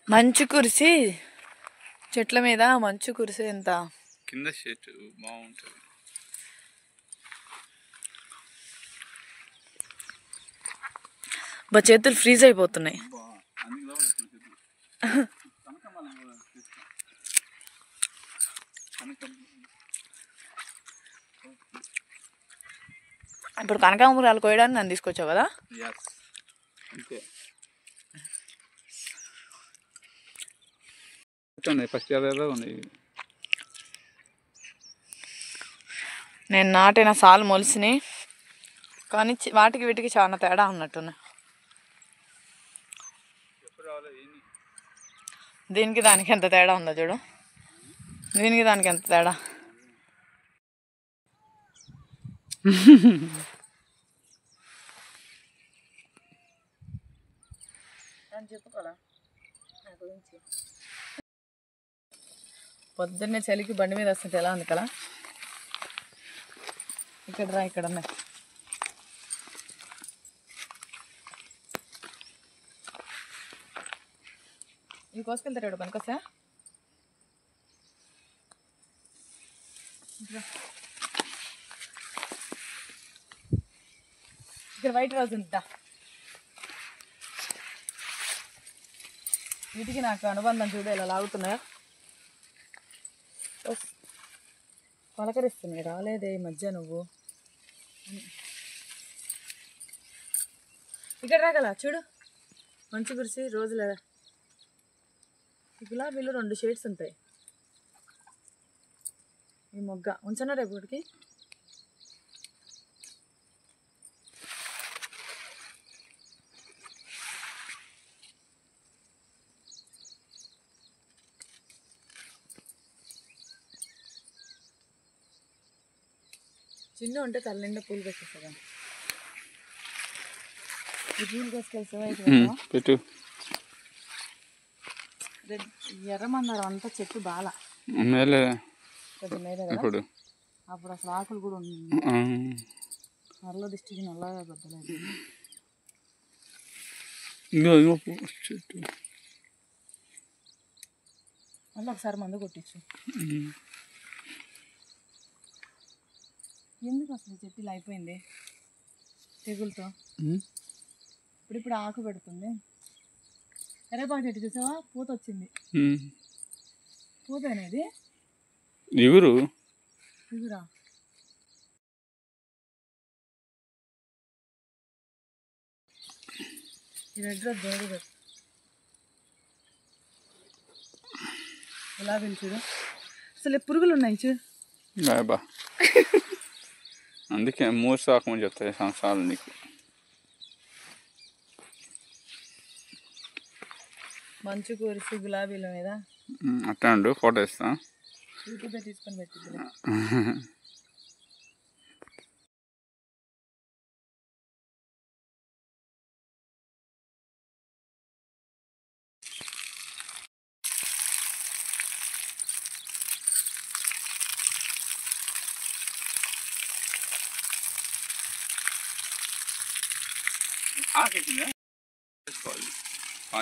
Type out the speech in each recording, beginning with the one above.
మంచు కురిసి చెట్ల మీద మంచు కురిసి ఎంత కింద చెట్టు బాగుంటుంది. చేతులు ఫ్రీజ్ అయిపోతున్నాయి. ఇప్పుడు కనకాంబరాలు కోయడానికి నన్ను తీసుకొచ్చావు కదా. ఫస్ట్ ఇయర్ ఉన్నాయి. నేను నాటిన సాలు మొలిసినాయి, కానీ వాటికి వీటికి చాలా తేడా ఉన్నట్టున్నాయి. దీనికి దానికి ఎంత తేడా ఉందో చూడు. దీనికి దానికి ఎంత తేడా. చెప్పుకోరా నా గురించి. పొద్దున్నే చలికి బండి మీద వస్తుంటే ఎలా ఉంది కదా. ఇక్కడ రా, ఇక్కడ ఉన్నాయి. ఇవి కోసుకెళ్తాడు పనికొస్తా. ఇక్కడ వైట్ రోజ్ ఉంటా. వీటికి నాకు అనుబంధం చూడు ఎలా లాగుతున్నాయా. పలకరిస్తున్నాయి. రాలేదే ఈ మధ్య నువ్వు. ఇక్కడ రాగల చూడు. మంచి కురిసి రోజులు గులాబీలు 2 షేడ్స్ ఉంటాయి. ఈ మొగ్గ ఉంచనా రేపటికి. చిన్న ఉంటే తల నిండా పూలు పెట్టేస్తుందా. ఈ పూలు కోసుకెళ్తావా పెట్టు. ఎర్రమందారం అంతా చెట్టు బాగా ఇప్పుడు అప్పుడు అసలు ఆకులు కూడా ఉంది. నల్ల దిష్టికి నల్లగా పెద్దలేదు. మళ్ళీ ఒకసారి మందు కొట్టించు. ఎందుకు అసలు చెట్టు ఇలా అయిపోయింది తెగులతో. ఇప్పుడు ఆకు పెడుతుంది. కరివేపాకు చెట్టు చూసావా, పూత వచ్చింది. పూత అనేది ఎగురా. ఈ రెడ్ రోజ్ దేవుడు గులాబీలు చూడు. అసలు పురుగులు ఉన్నాయి చూడు. అందుకే 3 సాకమని చెప్తాయి సంవత్సరాలు నీకు. మంచు కురిసి గులాబీల మీద అట్టా ఉండు. ఫోటో ఇస్తా. యూట్యూబ్లో తీసుకొని పెట్టింది.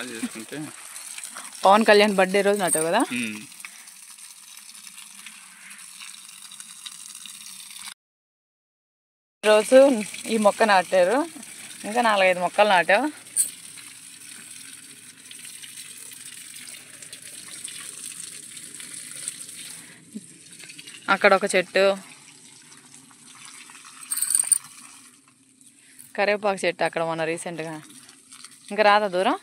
చేసుకుంటే పవన్ కళ్యాణ్ బర్త్డే రోజు నాటావు కదా. రోజు ఈ మొక్క నాటారు. ఇంకా 4-5 మొక్కలు నాటావు. అక్కడ ఒక చెట్టు, కరివేపాకు చెట్టు అక్కడ మొన్న రీసెంట్గా. ఇంకా రాదా దూరం.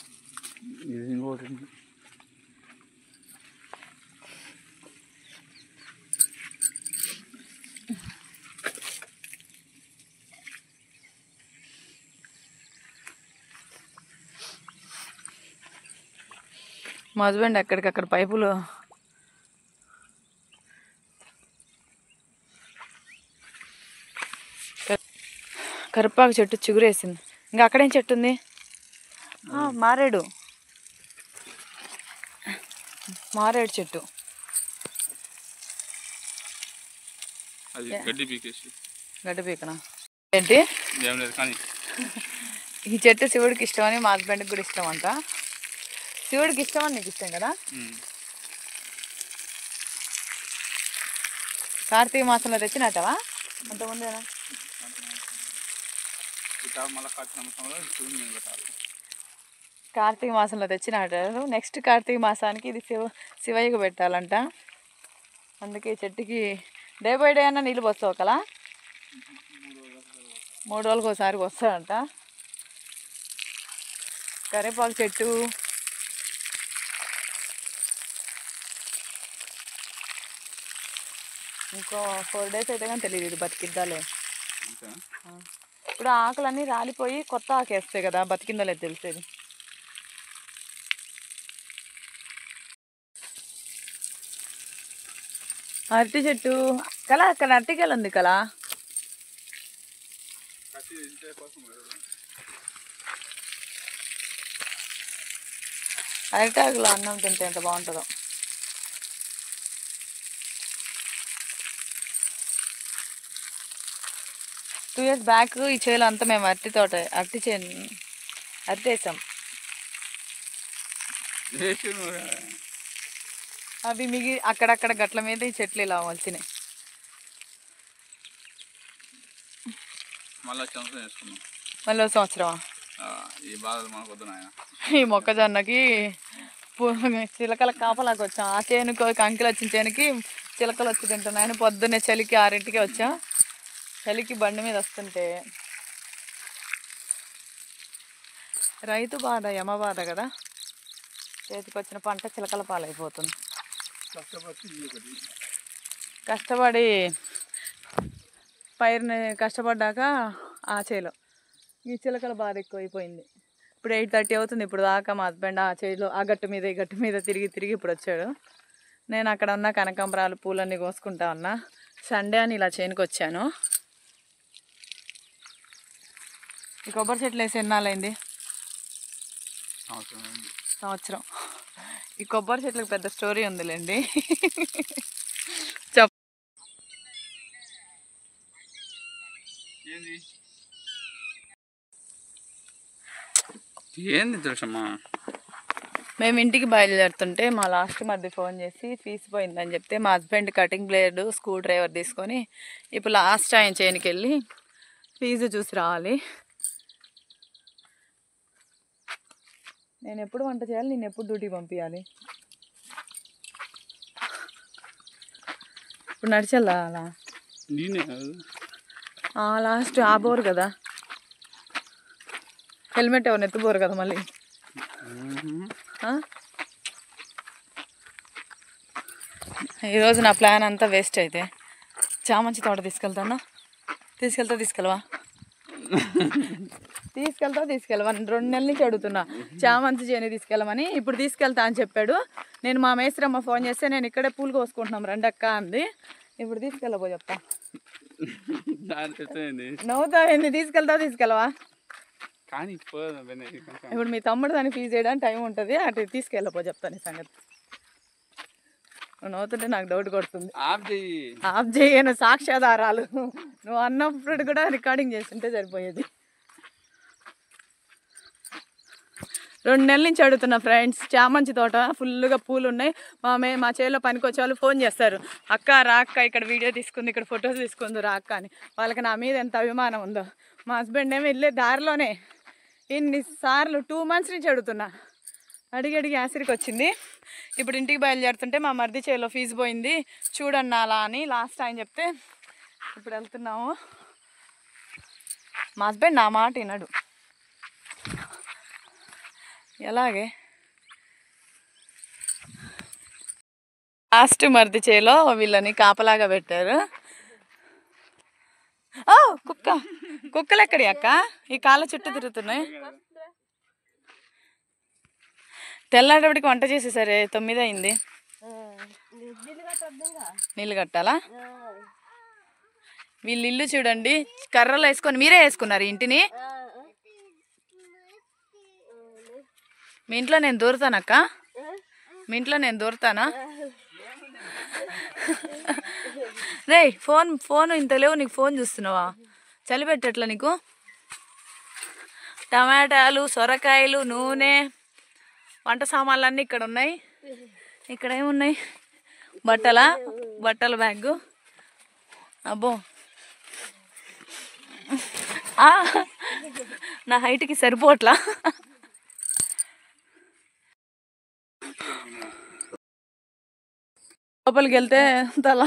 మా హస్బెండ్ ఎక్కడికక్కడ పైపులు కరివేపాకు చెట్టు చిగురేసింది. ఇంకా అక్కడేం చెట్టు ఉంది. మారేడు చెట్టు. గడ్డి పీకనా ఏంటి. ఈ చెట్టు శివుడికి ఇష్టమని మా హస్బెండ్కి కూడా ఇష్టం అంట. శివుడికి ఇష్టం అని నీకు ఇష్టం కదా. కార్తీక మాసంలో తెచ్చినట్టవా అంతకుముందేనా? కార్తీక మాసంలో తెచ్చినట్టారు. నెక్స్ట్ కార్తీక మాసానికి ఇది శివయ్యకు పెట్టాలంట. అందుకే ఈ చెట్టుకి డే బై డే అన్నా నీళ్ళు పోస్తావు కదా, 3 రోజులకు ఒకసారి వస్తాడంట. కరివేపాకు చెట్టు, ఇంకో 4 days అయితే కానీ తెలియదు ఇది బతికిద్దాలే. ఇప్పుడు ఆకులన్నీ రాలిపోయి కొత్త ఆకు వేస్తాయి కదా, బతికిందో లేదు తెలిసేది. అరటి చెట్టు కళ, అక్కడ అరటికాయలు ఉంది కళ. అరటాకులో అన్నం తింటే ఎంత బాగుంటుందో. టూ ఇయర్స్ బ్యాక్ ఈ చేలో అంతా మేము అరటి వేసాం. అవి అక్కడక్కడ గట్ల మీద ఈ చెట్లు ఇలా మొలిచినాయి. మళ్ళీ సంవత్సరమా ఈ మొక్కజొన్నకి చిలకల కాపలాకి వచ్చాం. ఆ చేనుకు కంకిలు వచ్చిన చేనుకి చిలకలు వచ్చి తింటున్నాయని పొద్దున్నే చలికి 6ంటికి వచ్చాం. చలికి బండి మీద వస్తుంటే రైతు బాధ, యమ బాధ కదా. చేతికి వచ్చిన పంట చిలకల పాలైపోతుంది. కష్టపడి పైరుని కష్టపడ్డాక ఆ చేలో ఈ చిలకల బాధ ఎక్కువైపోయింది. ఇప్పుడు 8:30 అవుతుంది. ఇప్పుడు దాకా మా హస్బెండ్ ఆ చేలో ఆ గట్టు మీద ఈ గట్టు మీద తిరిగి ఇప్పుడు వచ్చాడు. నేను అక్కడ ఉన్న కనకాంబరాలు పూలన్నీ కోసుకుంటా ఉన్నా. సండే అని ఇలా చేనుకు వచ్చాను. ఈ కొబ్బరి చెట్లు వేసి ఎన్నాళ్ళైంది? సంవత్సరం. ఈ కొబ్బరి చెట్లకు పెద్ద స్టోరీ ఉందిలేండి. ఏంది తెలుసమ్మా, మేము ఇంటికి బయలుదేరుతుంటే మా లాస్ట్ మధ్య ఫోన్ చేసి ఫీజు పోయిందని చెప్తే మా husband cutting blade, screw driver తీసుకొని ఇప్పుడు లాస్ట్ ఆయన చేయనికి వెళ్ళి ఫీజు చూసి రావాలి. నేను ఎప్పుడు వంట చేయాలి, నేను ఎప్పుడు డ్యూటీ పంపించాలి? ఇప్పుడు నడిచెల్లా అలా లాస్ట్ ఆబోరు కదా, హెల్మెట్ ఎవరు ఎత్తుపోరు కదా మళ్ళీ. ఈరోజు నా ప్లాన్ అంతా వేస్ట్ అయితే. చామంచి తోట తీసుకెళ్తాను. తీసుకెళ్ళవా? తీసుకెళ్ళవా? 2 నెలల నుంచి అడుగుతున్నా చామంతి చేని తీసుకెళ్ళమని. ఇప్పుడు తీసుకెళ్తా అని చెప్పాడు. నేను మా మేస్త్రమ్మ ఫోన్ చేస్తే నేను ఇక్కడే పూలు కోసుకుంటున్నాం రండక్క అంది. ఇప్పుడు తీసుకెళ్ళబో చెప్తా. నవ్వుతావేంది? తీసుకెళ్ళవా? ఇప్పుడు మీ తమ్ముడు దాన్ని ఫీజు చేయడానికి టైం ఉంటుంది, అటు తీసుకెళ్ళపో చెప్తాను ఈ సంగతి. నువ్వు నవ్వుతుంటే నాకు డౌట్ కొడుతుంది. ఆఫ్ చేయను, సాక్ష్యాధారాలు నువ్వు అన్నప్పుడు కూడా రికార్డింగ్ చేస్తుంటే సరిపోయేది. 2 నెలల నుంచి అడుగుతున్నా ఫ్రెండ్స్. చామంచి తోట ఫుల్గా పూలు ఉన్నాయి. మా చేలో పనికి వచ్చే వాళ్ళు ఫోన్ చేస్తారు, అక్క రా అక్క, ఇక్కడ వీడియో తీసుకుంది, ఇక్కడ ఫొటోస్ తీసుకుంది రా అక్క అని. వాళ్ళకి నా మీద ఎంత అభిమానం ఉందో. మా హస్బెండ్ ఏమో వెళ్ళే దారిలోనే ఇన్నిసార్లు 2 months నుంచి అడుగుతున్నా. అడిగి ఆసరికి వచ్చింది. ఇప్పుడు ఇంటికి బయలుదేరుతుంటే మా మరిది చేలో ఫీజు పోయింది చూడన్నా అలా అని లాస్ట్ ఆయన చెప్తే ఇప్పుడు వెళ్తున్నాము. మా హస్బెండ్ నా మాట వినడు. ఎలాగే లాస్ట్ మరిది చేలో వీళ్ళని కాపలాగా పెట్టారు. కుక్కలు ఎక్కడి అక్క? ఈ కాళ్ళ చుట్టూ తిరుగుతున్నాయి. తెల్లారేపటికి వంట చేసేసరే 9 అయింది. నీళ్ళు కట్టాలా? వీళ్ళు ఇల్లు చూడండి, కర్రలు వేసుకొని మీరే వేసుకున్నారు ఇంటిని. మీ ఇంట్లో నేను దూరుతానక్క, మీ ఇంట్లో నేను దూరుతానా? రే ఫోన్ ఇంత లేవు నీకు, ఫోన్ చూస్తున్నావా? చలి పెట్టట్లా నీకు? టమాటాలు, సొరకాయలు, నూనె, వంట సామాన్లు ఇక్కడ ఉన్నాయి. ఇక్కడ ఏమున్నాయి? బట్టల బ్యాగు. అబ్బో నా హైట్కి సరిపోట్లా. లోపలికి వెళ్తే తల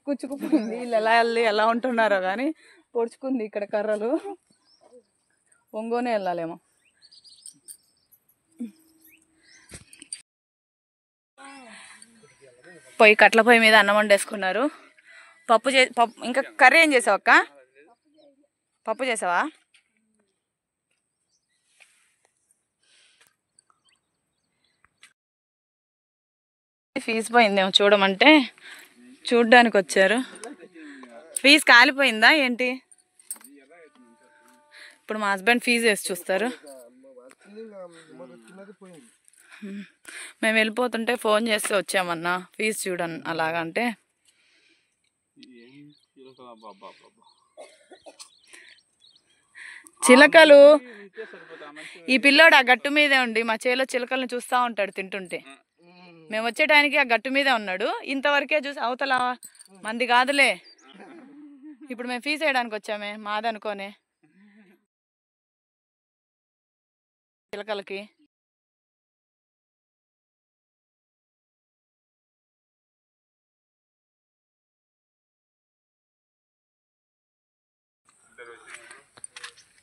కుచ్చుకుపోయింది. వీళ్ళు ఎలా ఉంటున్నారో కానీ పొడుచుకుంది ఇక్కడ కర్రలు. ఒంగోనే వెళ్ళాలేమో. కట్ల పొయ్యి మీద అన్నం వండేసుకున్నారు. పప్పు ఇంకా కర్రీ ఏం చేసావు అక్క? పప్పు చేసావా? ఫీజు పోయిందేమో చూడమంటే చూడ్డానికి వచ్చారు. ఫీజు కాలిపోయిందా ఏంటి? ఇప్పుడు మా హస్బెండ్ ఫీజు వేసి చూస్తారు. మేము వెళ్ళిపోతుంటే ఫోన్ చేస్తే వచ్చామన్నా ఫీజు చూడను అలాగంటే చిలకలు. ఈ పిల్లోడు ఆ గట్టు మీదే ఉండి మా చేలో చిలకలను చూస్తూ ఉంటాడు తింటుంటే. మేము వచ్చే టైంకి ఆ గట్టు మీదే ఉన్నాడు. ఇంతవరకే చూసి అవతల మంది కాదులే. ఇప్పుడు మేము ఫీజు వేయడానికి వచ్చామే మాదనుకోనే చిలకలకి.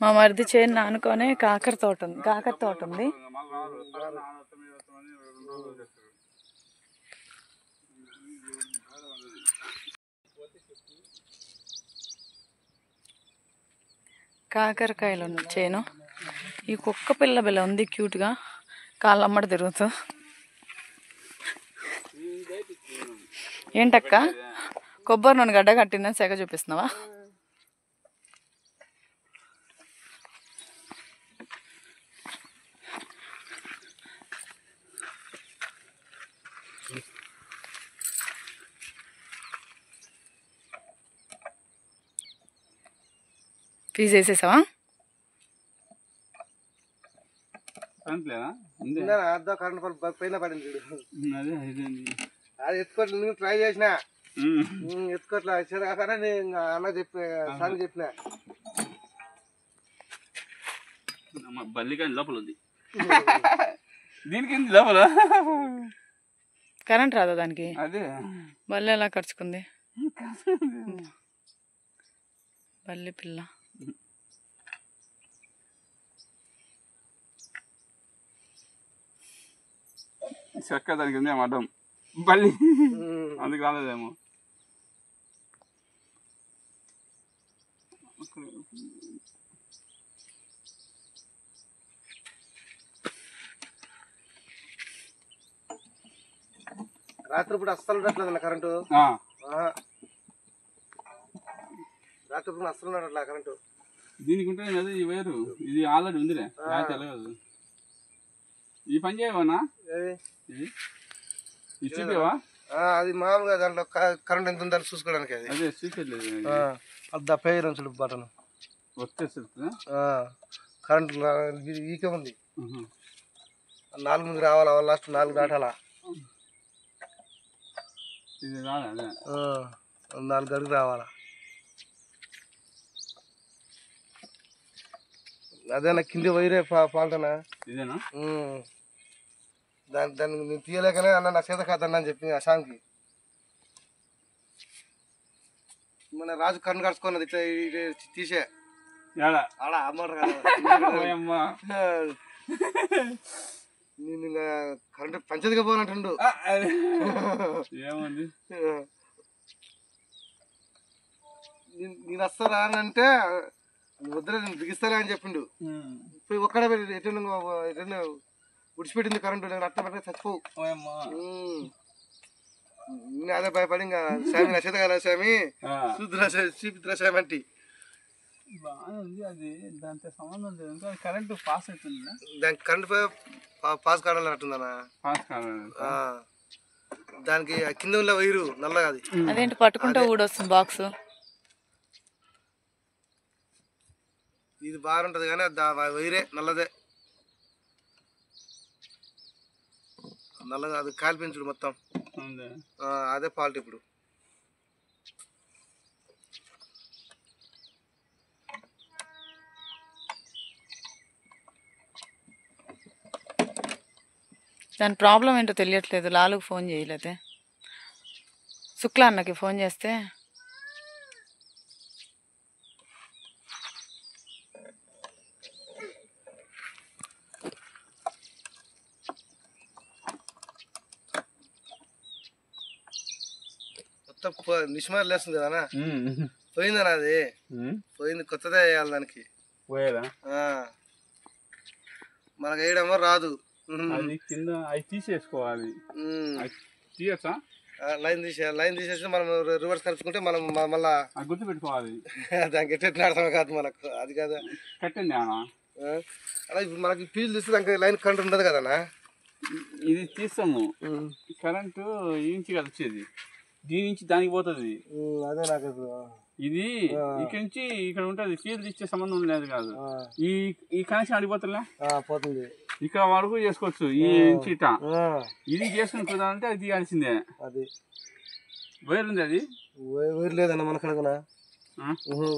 మా మరిది చేను అనుకోనే కాకర తోట ఉంది. కాకరకాయలు ఉన్న చేను. ఈ కుక్క పిల్ల బిల్ల ఉంది క్యూట్గా, కాళ్ళమ్మడి తిరుగుతూ. ఏంటక్క కొబ్బరి నూనె గడ్డ కట్టిందని సెగ చూపిస్తున్నావా? ఫీజు వేసేసావా? అది ఎత్తుకోవట్లేదు. నేను ట్రై చేసిన ఎత్తుకోట్లా కాకనే నేను అన్న చెప్పిన బల్లికాయ లోపల ఉంది. దీనికి లోపల కరెంట్ రాదా దానికి? అదే బల్లి ఎలా ఖర్చుకుంది? బల్లి పిల్ల. చెక్క దానికి ఉంది అడ్డం. బల్లి అందుకు రాలేదేమో. రాత్రిపూట అస్సలు ఉండట్లేదు కరెంటు. రాత్రిపూట అస్సలు ఉండట్లే కరెంటు. దీనికి ఉంటుంది కదా ఈ వైరు. ఇది ఆల్రెడీ ఉందిలే, తెలియదు. ఈ పని చేయవనా? ఇది చూపేవా? అది మామూలుగా దాంట్లో కరెంట్ ఎంత ఉందని చూసుకోవడానికి. అది అదే చూసేది అది పేరు చూడు బటన్ వస్తే కరెంట్ ఈకే ఉంది. 4 మంది రావాలా, లాస్ట్ 4 దాటాలా. ఇది రాలే. అదే 4 గడికి రావాలా. అదేనా కింది వైరే పాల్తనా? ఇదేనా? దాన్ని నేను తీయలేకనే అన్న నా చేత కాదన్నా అని చెప్పింది అశాంకి. మన రాజు కన్ను కడుచుకున్నది ఇట్లా తీసే ఆడ అమ్మరు నేను ఇంకా కరెంట్ పంచదిగా పోవాలంటుండు. ఏముంది నేను వస్తారా అని అంటే వద్దరే నేను బిగిస్తారా అని చెప్పిండు. పోయి ఒక్కడే ఎటన్నా ఉడిచిపెట్టింది కరెంటు. నేను అట్ట పెట్ట చచ్చిపోవు. నేను అదే భయపడి ఇంకా స్వామి నచ్చేది కదా స్వామి చూపిద్దురా స్వామి అంటే బాగుంది. అది దాంతో సంబంధం లేదు. కరెంటు పాస్ అవుతుంది. దానికి కరెంట్ పాస్ కావాలని అంటుందన్నా. పాస్ కావాలి దానికి కింద ఉన్న వైరు నల్లగా. అది అదేంటి పట్టుకుంటే ఊడొస్తుంది బాక్స్. ఇది బాగుంటది కానీ వైరే నల్లదే. నల్లగా అది కాలిపించుడు మొత్తం. అదే ఫాల్ట్ ఇప్పుడు. దాని ప్రాబ్లం ఏంటో తెలియట్లేదు. లాలుకు ఫోన్ చేయలేదే, శుక్లా అన్నకి ఫోన్ చేస్తే మొత్తం నిష్మార్ లేస్తుంది కదా, పోయిందనా అది, పోయింది, కొత్తదే వేయాలి దానికి. పోయేదా మనకు వేయడమో రాదు, అది కింద అవి తీసేసుకోవాలి. తీయచ్చా? లైన్ తీసేసి మనం రివర్స్ కలుపుకుంటే మనం మళ్ళా గుర్తు పెట్టుకోవాలి. దానికి ఎట్లా అర్థం కాదు మనకు, అది కదా కట్టండి. అలా ఇప్పుడు మనకి ఫీజు తీస్తే దానికి లైన్ కరెంట్ ఉండదు కదనా. ఇది తీస్తాము, కరెంటు ఈ నుంచి కదా వచ్చేది, దీని నుంచి దానికి పోతుంది. అదే నాకు ఇది ఇక్కడ నుంచి ఇక్కడ ఉంటుంది, ఫీజు తీసే సంబంధం లేదు కాదు. ఈ కనెక్షన్ అడిగిపోతుందా పోతుంది, ఇక్కడ వరకు చేసుకోవచ్చు. ఈ నుంచి ఇట ఇది చేసుకుని కుదాలంటే అది తీయాల్సిందే. అది వైర్ ఉంది, అది వైర్ లేదన్న మన కడగనా,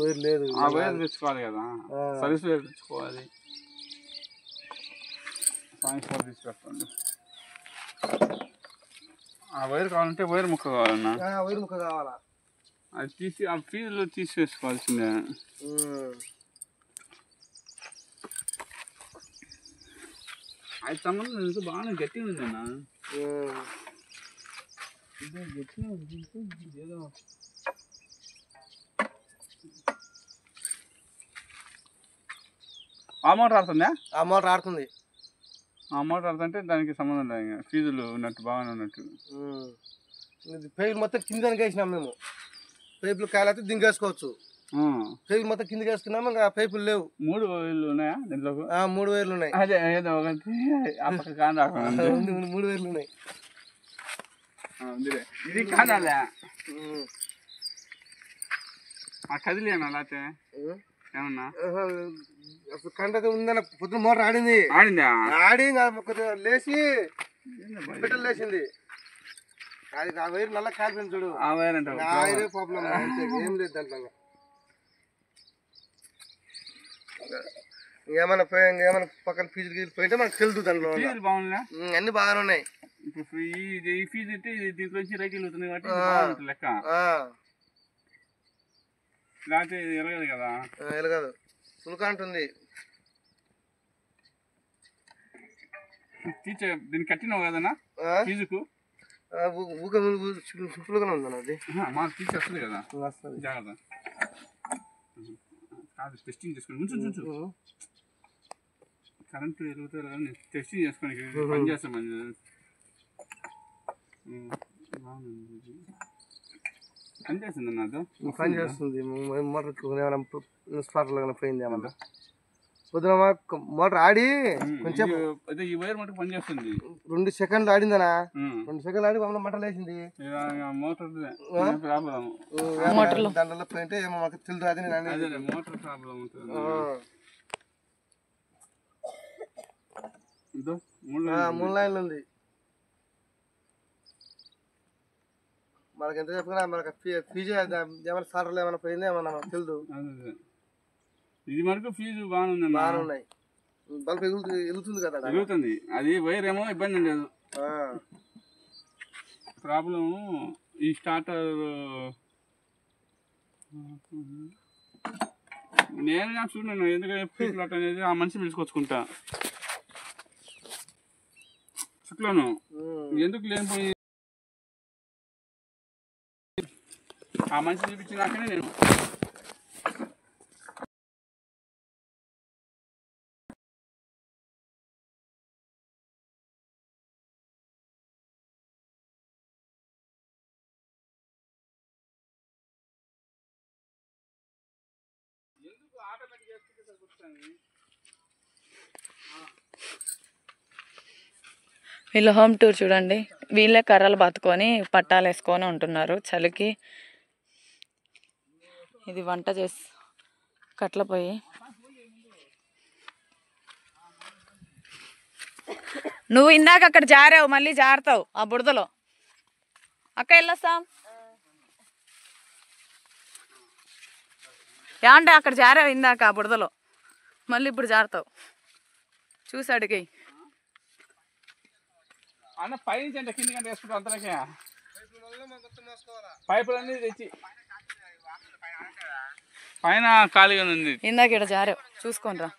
వైర్ లేదు. ఆ వైర్ తెచ్చుకోవాలి కదా, సర్వీస్ వైర్ తెచ్చుకోవాలి. తీసుకెళ్ళండి. ఆ వైర్ కావాలంటే వైర్ ముక్క కావాలన్నా, వైర్ ముక్క కావాలా, అది తీసి ఆ ఫీజులో తీసేసుకోవాల్సిందే. అది సంబంధం ఎంత బాగానే గట్టిగా ఉందన్నా, గట్టిగా ఏదో ఆ మోటార్ ఆడుతుందా? ఆ మోటార్ ఆడుతుంది. ఆ మోటార్ ఆడుతుంటే దానికి సంబంధం లేదు, ఫీజులు ఉన్నట్టు బాగానే ఉన్నట్టు. పైపులు మొత్తం కిందకి వేసినాం మేము, పైపులు కాలైతే దింగేసుకోవచ్చు. పైపులు మొత్తం కిందకి వేసుకున్నాము, ఇంకా పైపులు లేవు. 3 వైర్లు ఉన్నాయా దీంట్లో? 3 వైర్లు ఉన్నాయి. అదే ఏదో ఒకటి ఆ పక్క కాని రాకుండా 3 వైర్లు ఉన్నాయి. ఇది కానాలే ఆ కదిలేనా లేకపోతే ఏమన్నా అసలు కరెంట్ అయితే ఉందన్న. పొద్దున మోటార్ ఆడింది, ఆడి కొద్దిగా లేచి బిడ్డలు లేచింది. అది ఆ వైర్ నల్ల కాలిపోయింది చూడు, ఆ వైర్ అంటే ఆ వైరే ప్రాబ్లం, ఏం లేదు దాంట్లో. ఇంకేమైనా పక్కన ఫీజులు పోయింటే మనకు తెలుదు దాంట్లో. బాగుందా? అన్ని బాగానే ఉన్నాయి. ఇప్పుడు ఈ ఫీజు అంటే దీంట్లో నుంచి రైతులు అవుతుంది కాబట్టి లెక్క, లేకపోతే ఎలగదు కదా. ఎలగదు, సులుకా ఉంటుంది. దీన్ని కట్టినావు కదన్నా ఫీజుకు? సింపుల్గానే ఉందన్న, అది మాకు తీసేస్తుంది కదా, జాగ్రత్త. కాదు టెస్టింగ్ చేసుకోండి, కరెంటు ఎరుగుతారు కానీ టెస్టింగ్ చేసుకోండి, పని చేస్తామని. పని చేస్తుంది అన్నది, పని చేస్తుంది. మోటార్ స్పార్క్లో పోయింది ఏమన్నా. పొద్దున మోటార్ ఆడి కొంచెం ఈ వైర్ మటుకు పని చేస్తుంది. 2 సెకండ్లు ఆడిందనా, 2 సెకండ్లు ఆడి మమ్మల్ని మంటలు వేసింది. మోటార్ దాంట్లో పోయింటే ఏమో మాకు తెలుసు, అది మోటార్ ప్రాబ్లం ఉంటుంది. 3 లైన్లు ఉంది. మనకి ఎంత చెప్పుకున్నా మనకు ఫీజు ఏమైనా సార్లు ఏమైనా పోయింది ఏమన్నా తెలుదు. ఇది మనకు ఫీజు బాగానే ఉన్నాయి. బల్బ్ ఎగులుతుంది కదా, ఎగులుతుంది. అది వైర్ ఏమో ఇబ్బంది లేదు, ప్రాబ్లం ఈ స్టార్టర్. నేను చూడను ఎందుకంటే ఫీజు లాట్ అనేది ఆ మనిషి పిలుచుకొచ్చుకుంటా. శుక్లను ఎందుకు లేనిపోయి ఆ మనిషి చూపించినాకనే నేను ఎందుకు ఆటోమేటిక్ చేసుకుంటే సరిపోతుంది. వీళ్ళ హోమ్ టూర్ చూడండి. వీళ్ళే కర్రలు బతుకొని పట్టాలు వేసుకొని ఉంటున్నారు చలికి. ఇది వంట చేసి కట్ల పొయ్యి. నువ్వు ఇందాక అక్కడ జారావు, మళ్ళీ జారుతావు ఆ బురదలో. అక్క వెళ్ళొస్తాం. ఏమంటే అక్కడ జారావు ఇందాక ఆ బురదలో, మళ్ళీ ఇప్పుడు జారుతావు. చూసి అడిగి అన్న పైనుంచి అంటే కింది కంటే వేసుకుంటాం అంతలకే. పైపులన్నీ తెచ్చి పైన ఖాళీగా ఉంది. ఇందాక ఇక్కడ జారావు, చూసుకోనరా.